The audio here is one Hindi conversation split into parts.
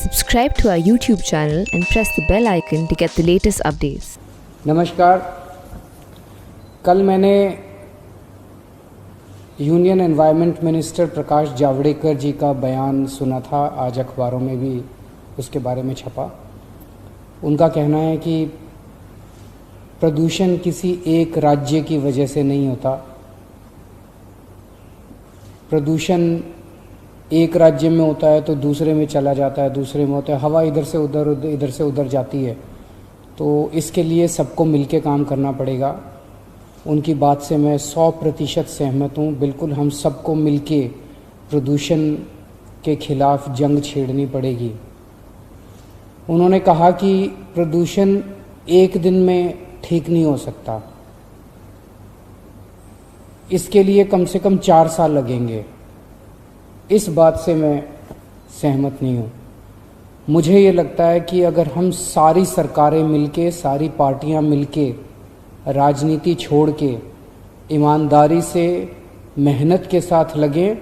Subscribe to our YouTube channel and press the bell icon to get the latest updates. नमस्कार। कल मैंने union environment minister Prakash Javadekar जी का बयान सुना था, आज अखबारों में भी उसके बारे में छपा। उनका कहना है कि प्रदूषण किसी एक राज्य की वजह से नहीं होता। प्रदूषण एक राज्य में होता है तो दूसरे में चला जाता है, दूसरे में होता है, हवा इधर से उधर जाती है। तो इसके लिए सबको मिलके काम करना पड़ेगा। उनकी बात से मैं 100% सहमत हूँ। बिल्कुल हम सबको मिलके प्रदूषण के खिलाफ जंग छेड़नी पड़ेगी। उन्होंने कहा कि प्रदूषण एक दिन में ठीक नहीं हो सकता, इसके लिए कम से कम 4 साल लगेंगे। इस बात से मैं सहमत नहीं हूँ। मुझे ये लगता है कि अगर हम सारी सरकारें मिलके, सारी पार्टियां मिलके, राजनीति छोड़ के ईमानदारी से मेहनत के साथ लगें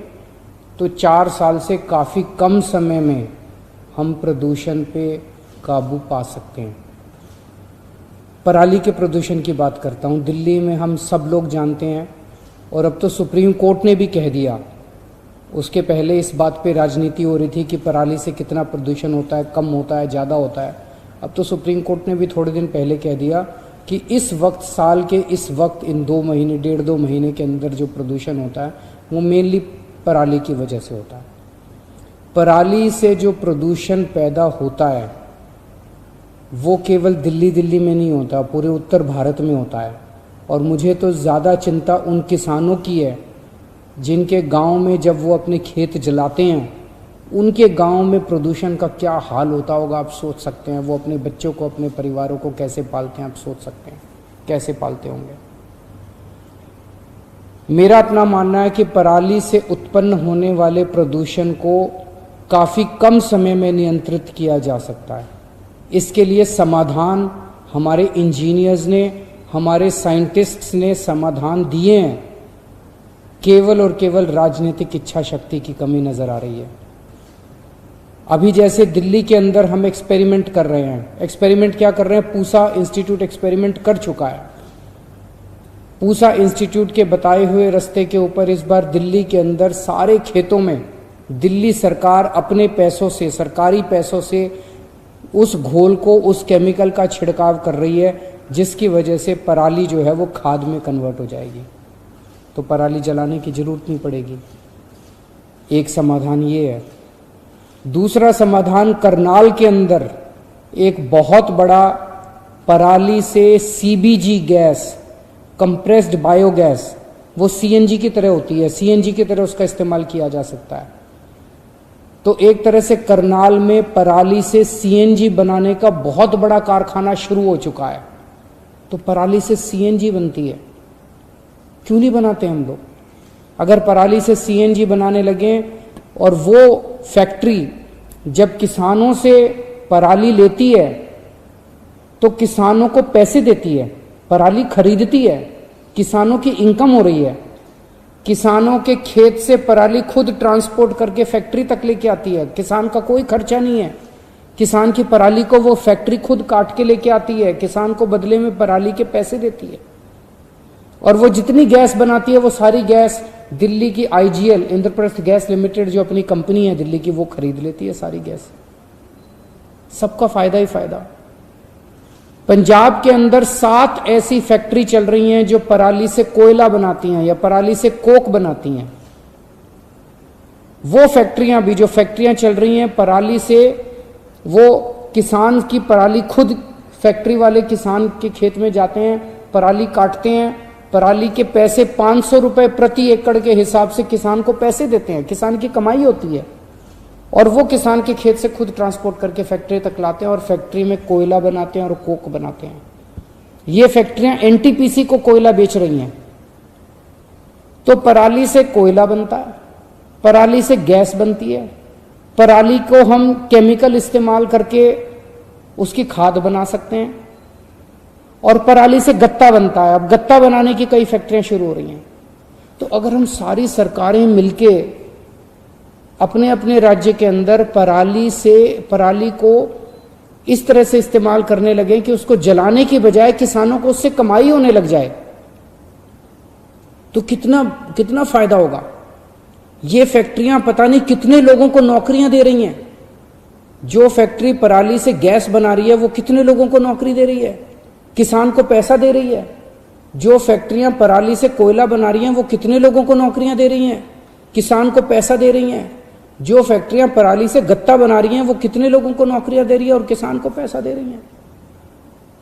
तो 4 साल से काफ़ी कम समय में हम प्रदूषण पे काबू पा सकते हैं। पराली के प्रदूषण की बात करता हूँ। दिल्ली में हम सब लोग जानते हैं और अब तो सुप्रीम कोर्ट ने भी कह दिया। उसके पहले इस बात पे राजनीति हो रही थी कि पराली से कितना प्रदूषण होता है, कम होता है, ज़्यादा होता है। अब तो सुप्रीम कोर्ट ने भी थोड़े दिन पहले कह दिया कि इस वक्त, साल के इस वक्त, इन 2 महीने, 1.5-2 महीने के अंदर जो प्रदूषण होता है वो मेनली पराली की वजह से होता है। पराली से जो प्रदूषण पैदा होता है वो केवल दिल्ली में नहीं होता, पूरे उत्तर भारत में होता है। और मुझे तो ज़्यादा चिंता उन किसानों की है जिनके गांव में जब वो अपने खेत जलाते हैं, उनके गांव में प्रदूषण का क्या हाल होता होगा आप सोच सकते हैं। वो अपने बच्चों को, अपने परिवारों को कैसे पालते हैं आप सोच सकते हैं, कैसे पालते होंगे। मेरा अपना मानना है कि पराली से उत्पन्न होने वाले प्रदूषण को काफ़ी कम समय में नियंत्रित किया जा सकता है। इसके लिए समाधान हमारे इंजीनियर्स ने, हमारे साइंटिस्ट्स ने समाधान दिए हैं। केवल और केवल राजनीतिक इच्छा शक्ति की कमी नजर आ रही है। अभी जैसे दिल्ली के अंदर हम एक्सपेरिमेंट कर रहे हैं। एक्सपेरिमेंट क्या कर रहे हैं? पूसा इंस्टीट्यूट एक्सपेरिमेंट कर चुका है। पूसा इंस्टीट्यूट के बताए हुए रास्ते के ऊपर इस बार दिल्ली के अंदर सारे खेतों में दिल्ली सरकार अपने पैसों से, सरकारी पैसों से उस घोल को, उस केमिकल का छिड़काव कर रही है, जिसकी वजह से पराली जो है वो खाद में कन्वर्ट हो जाएगी। तो पराली जलाने की जरूरत नहीं पड़ेगी। एक समाधान ये है। दूसरा समाधान, करनाल के अंदर एक बहुत बड़ा पराली से सीबीजी गैस, कंप्रेस्ड बायोगैस, वो सीएनजी की तरह होती है, सीएनजी की तरह उसका इस्तेमाल किया जा सकता है। तो एक तरह से करनाल में पराली से सीएनजी बनाने का बहुत बड़ा कारखाना शुरू हो चुका है। तो पराली से सीएनजी बनती है, क्यों नहीं बनाते हम लोग? अगर पराली से सीएनजी बनाने लगे और वो फैक्ट्री जब किसानों से पराली लेती है तो किसानों को पैसे देती है, पराली खरीदती है, किसानों की इनकम हो रही है, किसानों के खेत से पराली खुद ट्रांसपोर्ट करके फैक्ट्री तक लेके आती है, किसान का कोई खर्चा नहीं है। किसान की पराली को वो फैक्ट्री खुद काट के लेके आती है, किसान को बदले में पराली के पैसे देती है। और वो जितनी गैस बनाती है वो सारी गैस दिल्ली की आईजीएल, इंद्रप्रस्थ गैस लिमिटेड, जो अपनी कंपनी है दिल्ली की, वो खरीद लेती है सारी गैस। सबका फायदा ही फायदा। पंजाब के अंदर 7 ऐसी फैक्ट्री चल रही हैं जो पराली से कोयला बनाती हैं या पराली से कोक बनाती हैं। वो फैक्ट्रियां भी, जो फैक्ट्रियां चल रही हैं पराली से, वो किसान की पराली खुद, फैक्ट्री वाले किसान के खेत में जाते हैं, पराली काटते हैं, पराली के पैसे 500 रुपए प्रति एकड़ के हिसाब से किसान को पैसे देते हैं। किसान की कमाई होती है और वो किसान के खेत से खुद ट्रांसपोर्ट करके फैक्ट्री तक लाते हैं और फैक्ट्री में कोयला बनाते हैं और कोक बनाते हैं। ये फैक्ट्रियां एनटीपीसी को कोयला बेच रही हैं। तो पराली से कोयला बनता है, पराली से गैस बनती है, पराली को हम केमिकल इस्तेमाल करके उसकी खाद बना सकते हैं और पराली से गत्ता बनता है। अब गत्ता बनाने की कई फैक्ट्रियां शुरू हो रही हैं। तो अगर हम सारी सरकारें मिलके अपने अपने राज्य के अंदर पराली को इस तरह से इस्तेमाल करने लगे कि उसको जलाने की बजाय किसानों को उससे कमाई होने लग जाए, तो कितना फायदा होगा। ये फैक्ट्रियां पता नहीं कितने लोगों को नौकरियां दे रही हैं। जो फैक्ट्री पराली से गैस बना रही है वो कितने लोगों को नौकरी दे रही है, किसान को पैसा दे रही है। जो फैक्ट्रियां पराली से कोयला बना रही हैं वो कितने लोगों को नौकरियां दे रही हैं, किसान को पैसा दे रही हैं। जो फैक्ट्रियां पराली से गत्ता बना रही हैं वो कितने लोगों को नौकरियां दे रही है और किसान को पैसा दे रही हैं।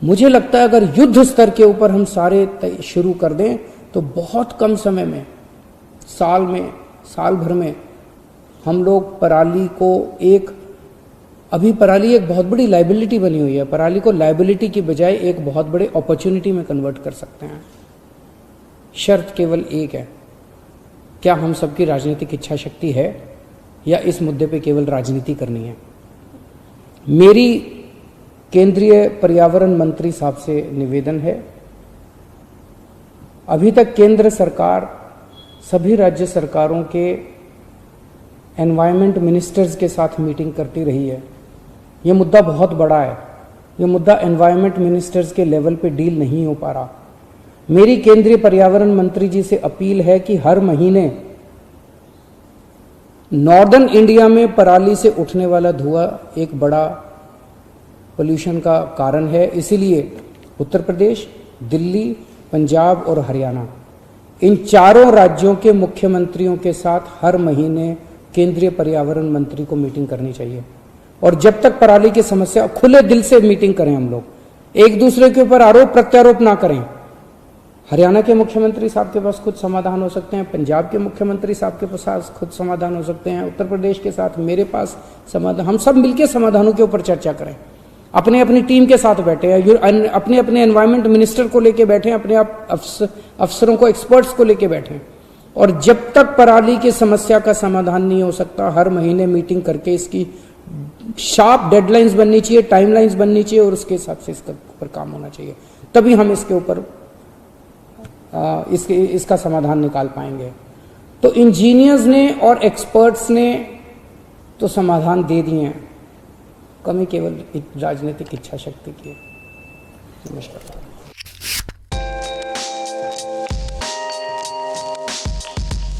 मुझे लगता है अगर युद्ध स्तर के ऊपर हम सारे शुरू कर दें तो बहुत कम समय में, साल भर में हम लोग पराली को अभी पराली एक बहुत बड़ी लाइबिलिटी बनी हुई है, पराली को लाइबिलिटी की बजाय एक बहुत बड़े अपॉर्चुनिटी में कन्वर्ट कर सकते हैं। शर्त केवल एक है, क्या हम सबकी राजनीतिक इच्छा शक्ति है या इस मुद्दे पे केवल राजनीति करनी है। मेरी केंद्रीय पर्यावरण मंत्री साहब से निवेदन है, अभी तक केंद्र सरकार सभी राज्य सरकारों के एनवायरमेंट मिनिस्टर्स के साथ मीटिंग करती रही है। ये मुद्दा बहुत बड़ा है, ये मुद्दा एनवायरमेंट मिनिस्टर्स के लेवल पे डील नहीं हो पा रहा। मेरी केंद्रीय पर्यावरण मंत्री जी से अपील है कि हर महीने नॉर्दर्न इंडिया में पराली से उठने वाला धुआं एक बड़ा पोल्यूशन का कारण है, इसीलिए उत्तर प्रदेश, दिल्ली, पंजाब और हरियाणा, इन चारों राज्यों के मुख्यमंत्रियों के साथ हर महीने केंद्रीय पर्यावरण मंत्री को मीटिंग करनी चाहिए। और जब तक पराली की समस्या, खुले दिल से मीटिंग करें हम लोग, एक दूसरे के ऊपर आरोप प्रत्यारोप ना करें। हरियाणा के मुख्यमंत्री साहब के पास खुद समाधान हो सकते हैं, पंजाब के मुख्यमंत्री साहब के पास खुद समाधान हो सकते हैं, उत्तर प्रदेश के साथ मेरे पास समाधान, हम सब मिलकर समाधानों के ऊपर चर्चा करें। अपने अपनी टीम के साथ बैठे हैं, अपने अपने एनवायरमेंट मिनिस्टर को लेके बैठे, अपने आप अफसरों को, एक्सपर्ट्स को लेके बैठे। और जब तक पराली की समस्या का समाधान नहीं हो सकता, हर महीने मीटिंग करके इसकी शार्प डेडलाइंस बननी चाहिए, टाइमलाइंस बननी चाहिए और उसके हिसाब से इसके ऊपर काम होना चाहिए। तभी हम इसके ऊपर इसका समाधान निकाल पाएंगे। तो इंजीनियर्स ने और एक्सपर्ट्स ने तो समाधान दे दिए हैं, कमी केवल राजनीतिक इच्छा शक्ति की है। नमस्कार।